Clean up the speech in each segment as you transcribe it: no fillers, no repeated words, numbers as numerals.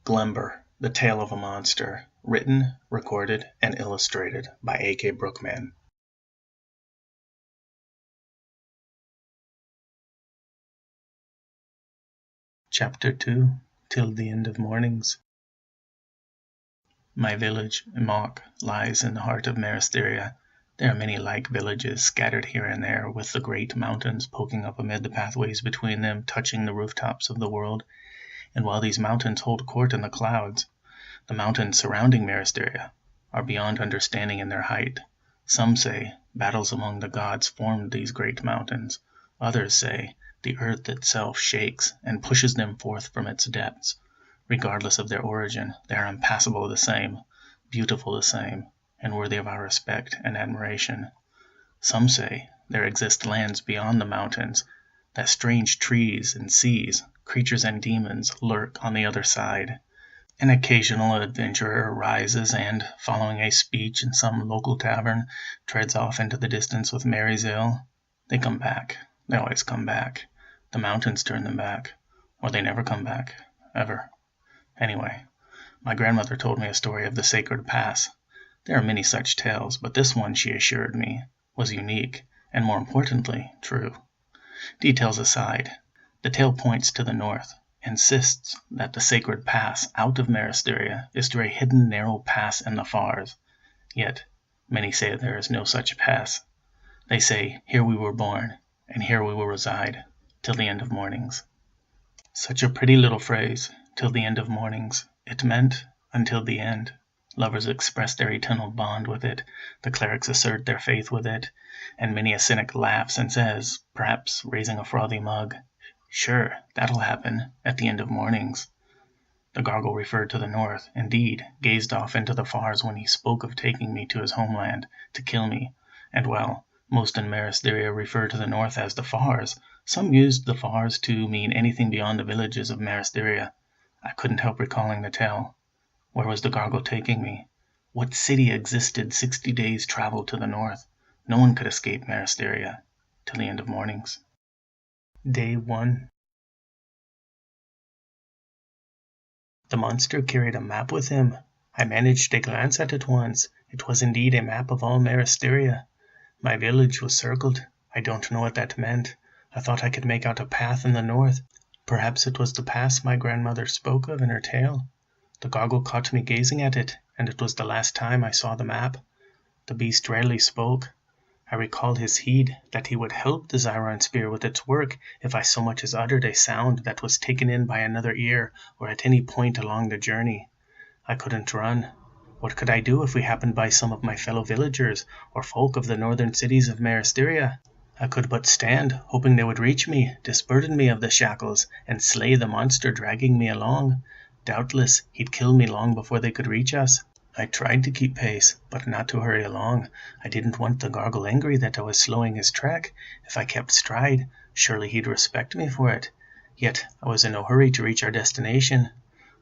Glember, The Tale of a Monster, written, recorded, and illustrated by A.K. Brookman. Chapter 2, Till the End of Mornings. My village, Mock, lies in the heart of Meristheria. There are many like villages scattered here and there, with the great mountains poking up amid the pathways between them, touching the rooftops of the world. And while these mountains hold court in the clouds, the mountains surrounding Meristheria are beyond understanding in their height. Some say battles among the gods formed these great mountains. Others say the earth itself shakes and pushes them forth from its depths. Regardless of their origin, they are impassable the same, beautiful the same, and worthy of our respect and admiration. Some say there exist lands beyond the mountains, that strange trees and seas, creatures and demons lurk on the other side. An occasional adventurer rises and, following a speech in some local tavern, treads off into the distance with Mary's ale. They come back. They always come back. The mountains turn them back. Or they never come back. Ever. Anyway, my grandmother told me a story of the Sacred Pass. There are many such tales, but this one, she assured me, was unique, and more importantly, true. Details aside, the tale points to the north, insists that the Sacred Pass out of Meristheria is through a hidden narrow pass in the fars. Yet, many say there is no such pass. They say, here we were born, and here we will reside, till the end of mornings. Such a pretty little phrase, till the end of mornings. It meant, until the end. Lovers express their eternal bond with it, the clerics assert their faith with it, and many a cynic laughs and says, perhaps raising a frothy mug, sure, that'll happen at the end of mornings. The gargle referred to the north, indeed, gazed off into the fars when he spoke of taking me to his homeland, to kill me, and while most in Meristheria refer to the north as the fars, some used the fars to mean anything beyond the villages of Meristheria. I couldn't help recalling the tale. Where was the gargle taking me? What city existed 60 days' travel to the north? No one could escape Meristheria till the end of mornings. Day 1. The monster carried a map with him. I managed a glance at it once. It was indeed a map of all Meristheria. My village was circled. I don't know what that meant. I thought I could make out a path in the north. Perhaps it was the pass my grandmother spoke of in her tale. The gargle caught me gazing at it, and it was the last time I saw the map. The beast rarely spoke. I recalled his heed, that he would help the Zyron spear with its work if I so much as uttered a sound that was taken in by another ear or at any point along the journey. I couldn't run. What could I do if we happened by some of my fellow villagers or folk of the northern cities of Meristheria? I could but stand, hoping they would reach me, disburden me of the shackles, and slay the monster dragging me along. Doubtless, he'd kill me long before they could reach us. I tried to keep pace, but not to hurry along. I didn't want the gargle angry that I was slowing his trek. If I kept stride, surely he'd respect me for it. Yet I was in no hurry to reach our destination.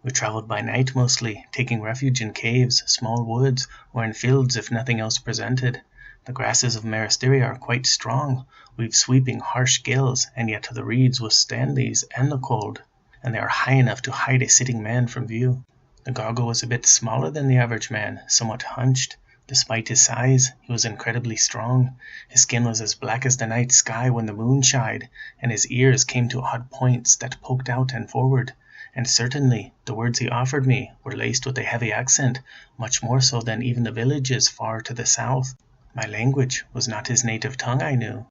We traveled by night mostly, taking refuge in caves, small woods, or in fields if nothing else presented. The grasses of Meristheria are quite strong. We've sweeping, harsh gales, and yet the reeds withstand these and the cold, and they are high enough to hide a sitting man from view. The gargle was a bit smaller than the average man, somewhat hunched. Despite his size, he was incredibly strong. His skin was as black as the night sky when the moon shined, and his ears came to odd points that poked out and forward. And certainly, the words he offered me were laced with a heavy accent, much more so than even the villages far to the south. My language was not his native tongue, I knew.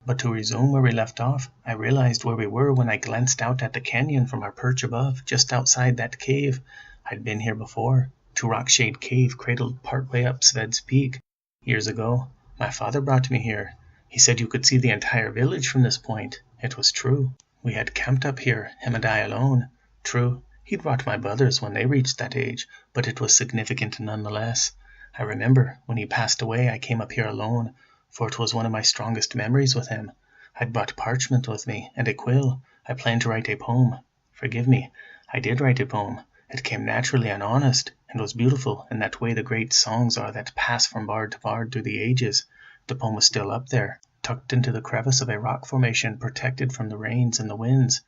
But to resume where we left off, I realized where we were when I glanced out at the canyon from our perch above, just outside that cave. I'd been here before. To Rockshade Cave, cradled partway up Sved's Peak. Years ago, my father brought me here. He said you could see the entire village from this point. It was true. We had camped up here, him and I alone. True, he'd brought my brothers when they reached that age, but it was significant nonetheless. I remember, when he passed away, I came up here alone, for it was one of my strongest memories with him. I'd brought parchment with me, and a quill. I planned to write a poem. Forgive me, I did write a poem. It came naturally and honest, and was beautiful in that way the great songs are that pass from bard to bard through the ages. The poem was still up there, tucked into the crevice of a rock formation protected from the rains and the winds.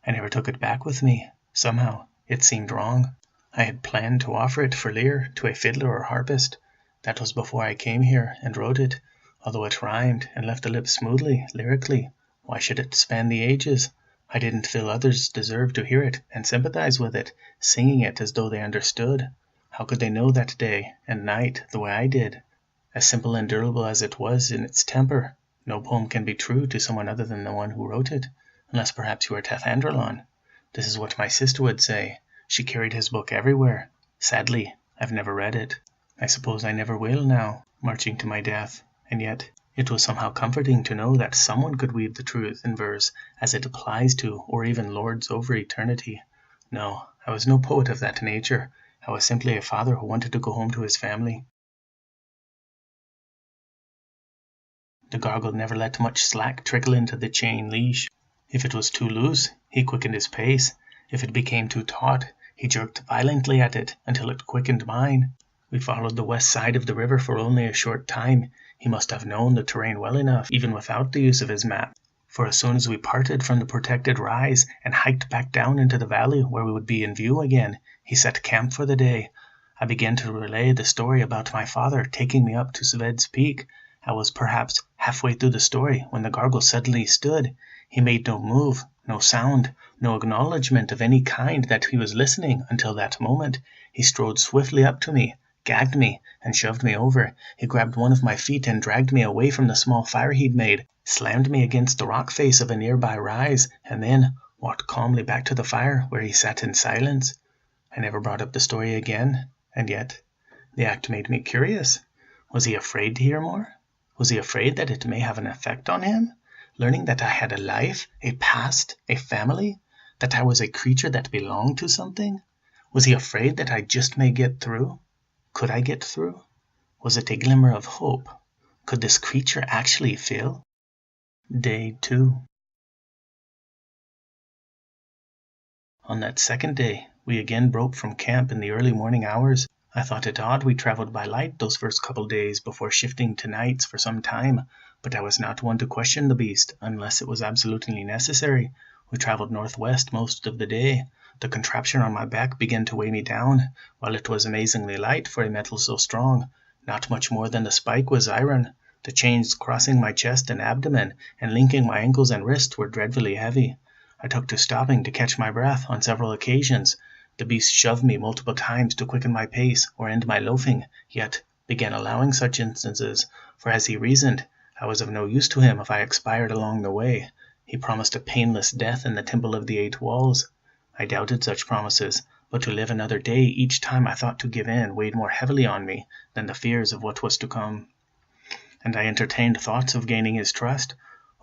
I never took it back with me. Somehow, it seemed wrong. I had planned to offer it for lyre to a fiddler or harpist. That was before I came here and wrote it. Although it rhymed and left the lips smoothly, lyrically, why should it span the ages? I didn't feel others deserved to hear it and sympathize with it, singing it as though they understood. How could they know that day and night the way I did? As simple and durable as it was in its temper, no poem can be true to someone other than the one who wrote it, unless perhaps you are Tethandrelon. This is what my sister would say. She carried his book everywhere. Sadly, I've never read it. I suppose I never will now, marching to my death. And yet, it was somehow comforting to know that someone could weave the truth in verse as it applies to, or even lords over eternity. No, I was no poet of that nature. I was simply a father who wanted to go home to his family. The gargle never let much slack trickle into the chain leash. If it was too loose, he quickened his pace. If it became too taut, he jerked violently at it until it quickened mine. We followed the west side of the river for only a short time. He must have known the terrain well enough, even without the use of his map. For as soon as we parted from the protected rise and hiked back down into the valley where we would be in view again, he set camp for the day. I began to relay the story about my father taking me up to Sved's Peak. I was perhaps halfway through the story when the gargle suddenly stood. He made no move, no sound, no acknowledgement of any kind that he was listening until that moment. He strode swiftly up to me, gagged me, and shoved me over. He grabbed one of my feet and dragged me away from the small fire he'd made, slammed me against the rock face of a nearby rise, and then walked calmly back to the fire where he sat in silence. I never brought up the story again, and yet the act made me curious. Was he afraid to hear more? Was he afraid that it may have an effect on him? Learning that I had a life, a past, a family, that I was a creature that belonged to something? Was he afraid that I just may get through? Could I get through? Was it a glimmer of hope? Could this creature actually feel? Day 2. On that second day, we again broke from camp in the early morning hours. I thought it odd we traveled by light those first couple days before shifting to nights for some time, but I was not one to question the beast unless it was absolutely necessary. We traveled northwest most of the day. The contraption on my back began to weigh me down, while it was amazingly light for a metal so strong. Not much more than the spike was iron. The chains crossing my chest and abdomen and linking my ankles and wrists were dreadfully heavy. I took to stopping to catch my breath on several occasions. The beast shoved me multiple times to quicken my pace or end my loafing, yet began allowing such instances, for as he reasoned, I was of no use to him if I expired along the way. He promised a painless death in the Temple of the Eight Walls. I doubted such promises, but to live another day each time I thought to give in weighed more heavily on me than the fears of what was to come. And I entertained thoughts of gaining his trust,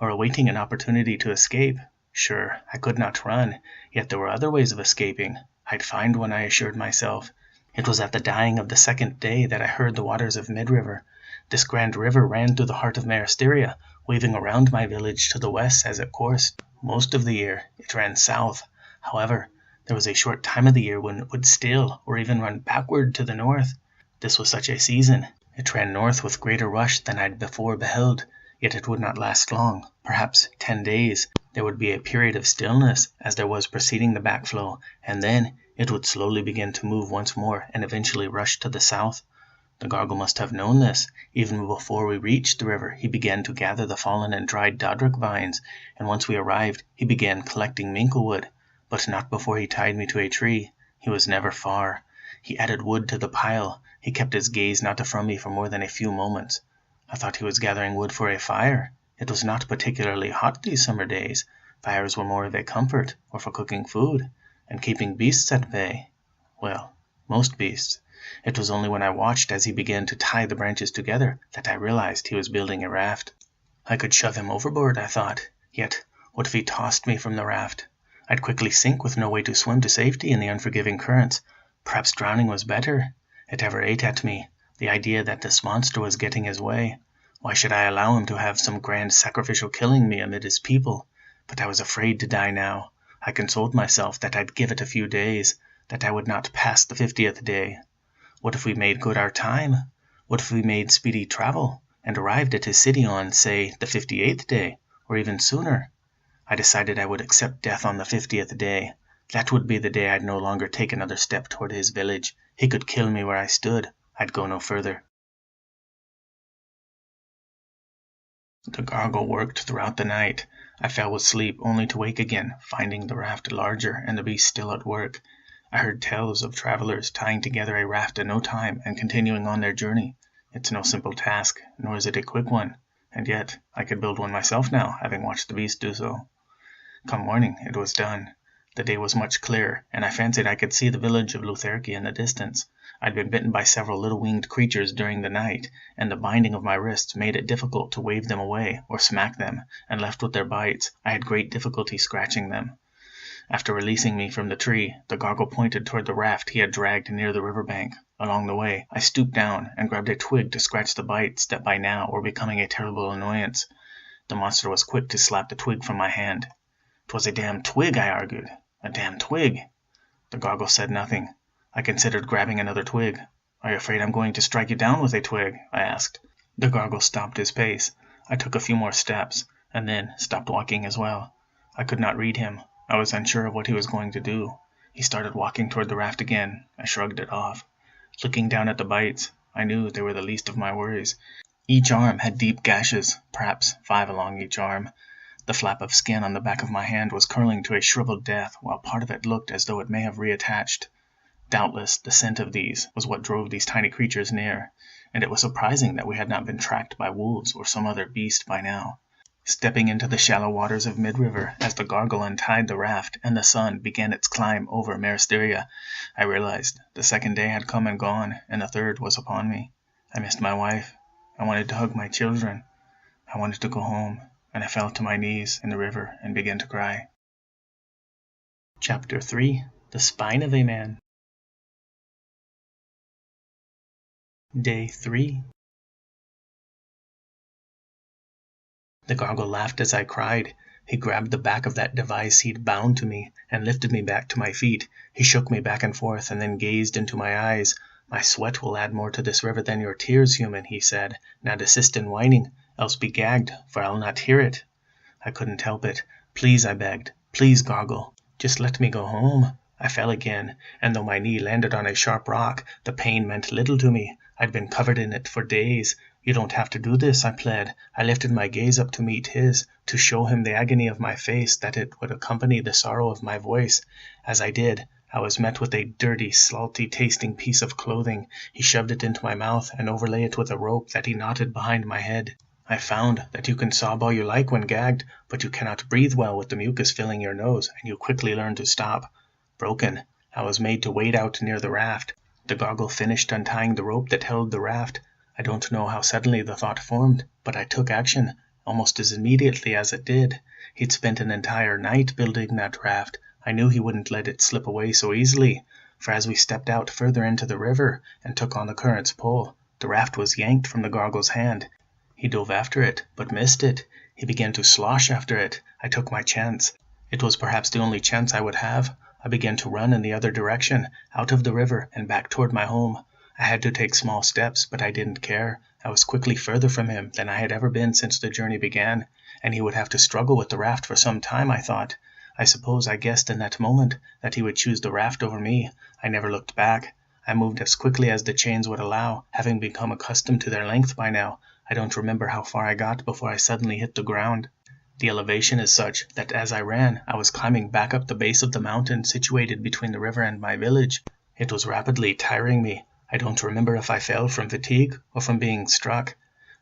or awaiting an opportunity to escape. Sure, I could not run, yet there were other ways of escaping. I'd find one, I assured myself. It was at the dying of the second day that I heard the waters of Mid-River. This grand river ran through the heart of Meristheria, waving around my village to the west as it coursed. Most of the year it ran south. However, there was a short time of the year when it would still, or even run backward to the north. This was such a season. It ran north with greater rush than I'd before beheld, yet it would not last long, perhaps 10 days. There would be a period of stillness, as there was preceding the backflow, and then it would slowly begin to move once more and eventually rush to the south. The gargle must have known this. Even before we reached the river, he began to gather the fallen and dried dodric vines, and once we arrived, he began collecting minklewood. But not before he tied me to a tree. He was never far. He added wood to the pile. He kept his gaze not from me for more than a few moments. I thought he was gathering wood for a fire. It was not particularly hot these summer days. Fires were more of a comfort, or for cooking food, and keeping beasts at bay. Well, most beasts. It was only when I watched as he began to tie the branches together that I realized he was building a raft. I could shove him overboard, I thought. Yet, what if he tossed me from the raft? I'd quickly sink with no way to swim to safety in the unforgiving currents. Perhaps drowning was better. It ever ate at me, the idea that this monster was getting his way. Why should I allow him to have some grand sacrificial killing me amid his people? But I was afraid to die now. I consoled myself that I'd give it a few days, that I would not pass the 50th day. What if we made good our time? What if we made speedy travel, and arrived at his city on, say, the 58th day, or even sooner? I decided I would accept death on the 50th day. That would be the day I'd no longer take another step toward his village. He could kill me where I stood. I'd go no further. The gargle worked throughout the night. I fell asleep only to wake again, finding the raft larger and the beast still at work. I heard tales of travelers tying together a raft in no time and continuing on their journey. It's no simple task, nor is it a quick one, and yet I could build one myself now, having watched the beast do so. Come morning, it was done. The day was much clearer, and I fancied I could see the village of Lutherki in the distance. I'd been bitten by several little winged creatures during the night, and the binding of my wrists made it difficult to wave them away or smack them, and left with their bites, I had great difficulty scratching them. After releasing me from the tree, the gargle pointed toward the raft he had dragged near the river bank. Along the way, I stooped down and grabbed a twig to scratch the bites that by now were becoming a terrible annoyance. The monster was quick to slap the twig from my hand. "'Twas a damn twig," I argued. "A damn twig." The gargle said nothing. I considered grabbing another twig. "Are you afraid I'm going to strike you down with a twig?" I asked. The gargle stopped his pace. I took a few more steps, and then stopped walking as well. I could not read him. I was unsure of what he was going to do. He started walking toward the raft again. I shrugged it off. Looking down at the bites, I knew they were the least of my worries. Each arm had deep gashes, perhaps 5 along each arm. The flap of skin on the back of my hand was curling to a shriveled death, while part of it looked as though it may have reattached. Doubtless the scent of these was what drove these tiny creatures near, and it was surprising that we had not been tracked by wolves or some other beast by now. Stepping into the shallow waters of mid-river as the gargle untied the raft and the sun began its climb over Meristheria, I realized the second day had come and gone, and the third was upon me. I missed my wife. I wanted to hug my children. I wanted to go home, and I fell to my knees in the river and began to cry. Chapter 3. The Spine of a Man. Day 3. The gargle laughed as I cried. He grabbed the back of that device he'd bound to me and lifted me back to my feet. He shook me back and forth and then gazed into my eyes. "My sweat will add more to this river than your tears, human," he said. "Now desist in whining, else be gagged, for I'll not hear it." I couldn't help it. "Please," I begged. "Please, gargle. Just let me go home." I fell again, and though my knee landed on a sharp rock, the pain meant little to me. I'd been covered in it for days. "You don't have to do this," I pled. I lifted my gaze up to meet his, to show him the agony of my face, that it would accompany the sorrow of my voice. As I did, I was met with a dirty, salty-tasting piece of clothing. He shoved it into my mouth and overlay it with a rope that he knotted behind my head. I found that you can sob all you like when gagged, but you cannot breathe well with the mucus filling your nose, and you quickly learn to stop. Broken, I was made to wade out near the raft. The gargle finished untying the rope that held the raft. I don't know how suddenly the thought formed, but I took action, almost as immediately as it did. He'd spent an entire night building that raft. I knew he wouldn't let it slip away so easily, for as we stepped out further into the river and took on the current's pull, the raft was yanked from the gargle's hand. He dove after it, but missed it. He began to slosh after it. I took my chance. It was perhaps the only chance I would have. I began to run in the other direction, out of the river and back toward my home. I had to take small steps, but I didn't care. I was quickly further from him than I had ever been since the journey began, and he would have to struggle with the raft for some time, I thought. I suppose I guessed in that moment that he would choose the raft over me. I never looked back. I moved as quickly as the chains would allow, having become accustomed to their length by now. I don't remember how far I got before I suddenly hit the ground. The elevation is such that as I ran, I was climbing back up the base of the mountain situated between the river and my village. It was rapidly tiring me. I don't remember if I fell from fatigue or from being struck.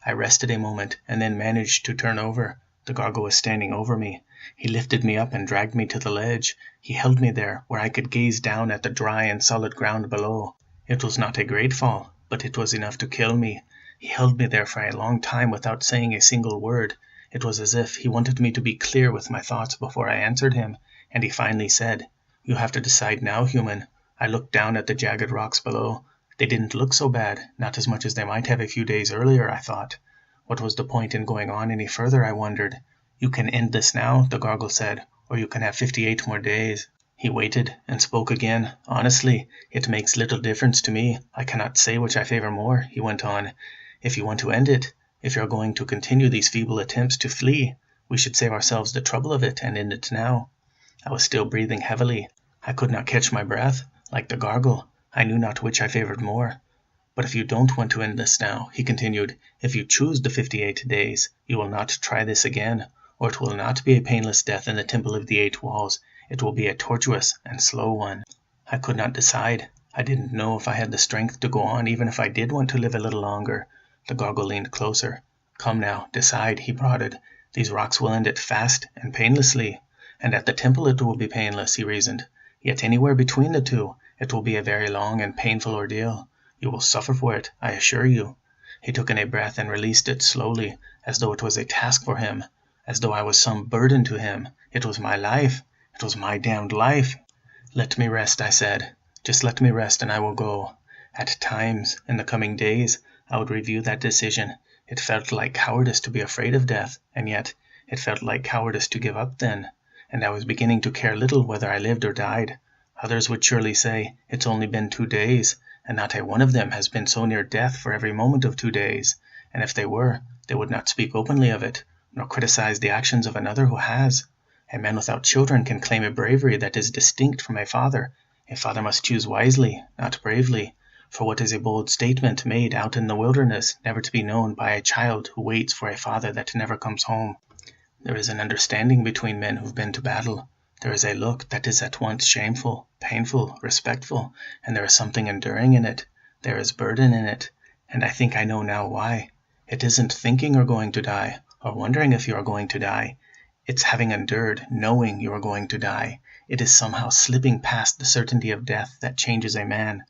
I rested a moment and then managed to turn over. The gargle was standing over me. He lifted me up and dragged me to the ledge. He held me there where I could gaze down at the dry and solid ground below. It was not a great fall, but it was enough to kill me. He held me there for a long time without saying a single word. It was as if he wanted me to be clear with my thoughts before I answered him, and he finally said, "You have to decide now, human." I looked down at the jagged rocks below. They didn't look so bad, not as much as they might have a few days earlier, I thought. What was the point in going on any further, I wondered. "You can end this now," the gargle said, "or you can have 58 more days. He waited and spoke again. "Honestly, it makes little difference to me. I cannot say which I favor more," he went on. "If you want to end it, if you are going to continue these feeble attempts to flee, We should save ourselves the trouble of it and end it now. I was still breathing heavily. I could not catch my breath. Like the gargle, I knew not which I favored more. But if you don't want to end this now, he continued, if you choose the 58 days, you will not try this again, or it will not be a painless death in the Temple of the Eight Walls. It will be a tortuous and slow one. I could not decide. I didn't know if I had the strength to go on, even if I did want to live a little longer. The gargle leaned closer. Come now, decide, he prodded. These rocks will end it fast and painlessly. And at the temple it will be painless, he reasoned. Yet anywhere between the two, it will be a very long and painful ordeal. You will suffer for it, I assure you. He took in a breath and released it slowly, as though it was a task for him, as though I was some burden to him. It was my life. It was my damned life. Let me rest, I said. Just let me rest and I will go. At times, in the coming days, I would review that decision. It felt like cowardice to be afraid of death, and yet it felt like cowardice to give up then. And I was beginning to care little whether I lived or died. Others would surely say, it's only been 2 days, and not a one of them has been so near death for every moment of 2 days. And if they were, they would not speak openly of it, nor criticize the actions of another who has. A man without children can claim a bravery that is distinct from a father. A father must choose wisely, not bravely. For what is a bold statement made out in the wilderness, never to be known by a child who waits for a father that never comes home? There is an understanding between men who've been to battle. There is a look that is at once shameful, painful, respectful, and there is something enduring in it. There is burden in it, and I think I know now why. It isn't thinking you're going to die, or wondering if you are going to die. It's having endured, knowing you are going to die. It is somehow slipping past the certainty of death that changes a man.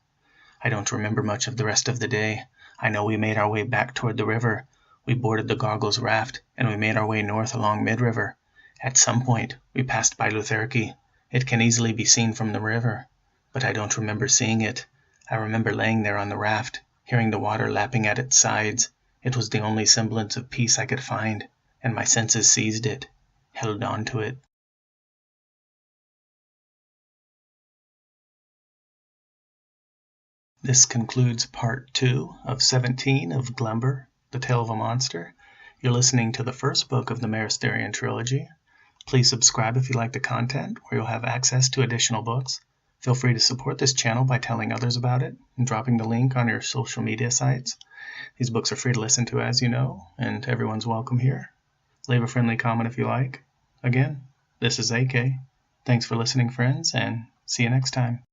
I don't remember much of the rest of the day. I know we made our way back toward the river. We boarded the Gargle's raft, and we made our way north along mid-river. At some point, we passed by Lutherki. It can easily be seen from the river, but I don't remember seeing it. I remember laying there on the raft, hearing the water lapping at its sides. It was the only semblance of peace I could find, and my senses seized it, held on to it. This concludes part 2 of 17 of Glember, The Tale of a Monster. You're listening to the first book of the Meristherian Trilogy. Please subscribe if you like the content, where you'll have access to additional books. Feel free to support this channel by telling others about it and dropping the link on your social media sites. These books are free to listen to, as you know, and everyone's welcome here. Leave a friendly comment if you like. Again, this is AK. Thanks for listening, friends, and see you next time.